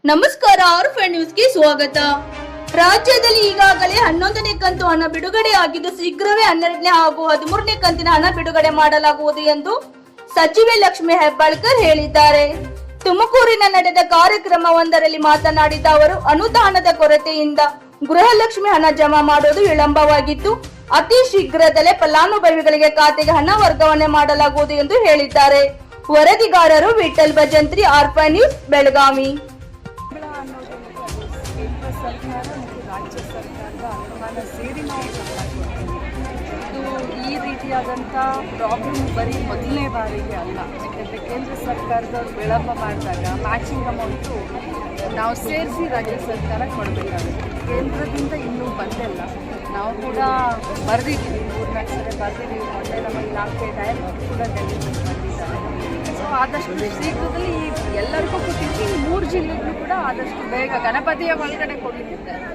ನಮಸ್ಕಾರ, ಆರ್ಫ್ ನ್ಯೂಸ್ಗೆ ಸ್ವಾಗತ. ರಾಜ್ಯದಲ್ಲಿ ಈಗಾಗಲೇ 11ನೇ ಕಂತು ಹಣ ಬಿಡುಗಡೆ ಆಗಿದ್ದು, ಶೀಘ್ರವೇ 12ನೇ ಹಾಗೂ 13ನೇ ಕಂತಿನ ಹಣ ಬಿಡುಗಡೆ ಮಾಡಲಾಗುವುದು ಎಂದು ಸಚಿವೆ ಲಕ್ಷ್ಮಿ ಹೆಬ್ಬಾಳ್ಕರ್ ಹೇಳಿದ್ದಾರೆ. ತುಮಕೂರಿನ ನಡೆದ ಕಾರ್ಯಕ್ರಮವೊಂದರಲ್ಲಿ ಮಾತನಾಡಿದ ಅವರು, ಅನುದಾನದ ಕೊರತೆಯಿಂದ ಗೃಹಲಕ್ಷ್ಮಿ ಹಣ ಜಮಾ ಮಾಡುವುದು ವಿಳಂಬವಾಗಿದ್ದು, ಅತಿ ಶೀಘ್ರದಲ್ಲೇ ಫಲಾನುಭವಿಗಳಿಗೆ ಖಾತೆಗೆ ಹಣ ವರ್ಗಾವಣೆ ಮಾಡಲಾಗುವುದು ಎಂದು ಹೇಳಿದ್ದಾರೆ. ವರದಿಗಾರರು ವಿಠಲ್ ಭಜಂತ್ರಿ, ಆರ್ಫ್ ನ್ಯೂಸ್, ಬೆಳಗಾವಿ. ಕೇಂದ್ರ ಸರ್ಕಾರ ಮತ್ತು ರಾಜ್ಯ ಸರ್ಕಾರದ ಅನುದಾನ ಸೇರಿ ನಾವು ಇದು ಈ ರೀತಿಯಾದಂಥ ಪ್ರಾಬ್ಲಮ್ ಬರೀ ಮೊದಲನೇ ಬಾರಿಗೆ ಅಲ್ಲ. ಯಾಕೆಂದರೆ ಕೇಂದ್ರ ಸರ್ಕಾರದವ್ರು ವಿಳಂಬ ಮಾಡಿದಾಗ ಮ್ಯಾಚಿಂಗ್ ಅಮೌಂಟು ನಾವು ಸೇರಿಸಿ ರಾಜ್ಯ ಸರ್ಕಾರ ಕೊಡಬೇಕಾಗುತ್ತೆ. ಕೇಂದ್ರದಿಂದ ಇನ್ನೂ ಬಂದಿಲ್ಲ. ನಾವು ಕೂಡ ಬರೆದಿದ್ದೀವಿ, 3-4 ಸಲ ಬರೆದಿದ್ದೀವಿ. ಮೊನ್ನೆ ನಮ್ಮ ಇಲಾಖೆ ಡೈರೆಕ್ಟರ್ ಕೂಡ ಡೆಲ್ಲಿಗೆ ಬಂದಿದ್ದಾರೆ. ಸೊ ಆದಷ್ಟು ಶೀಘ್ರದಲ್ಲಿ ಎಲ್ಲರಿಗೂ ಕೊಟ್ಟಿದ್ದೀವಿ. 3 ಜಿಲ್ಲೆಗಳು ಕೂಡ ಆದಷ್ಟು ಬೇಗ ಗಣಪತಿಯ ಒಳಗಡೆ ಕೊಡಲಿಕ್ಕಿದ್ದಾರೆ.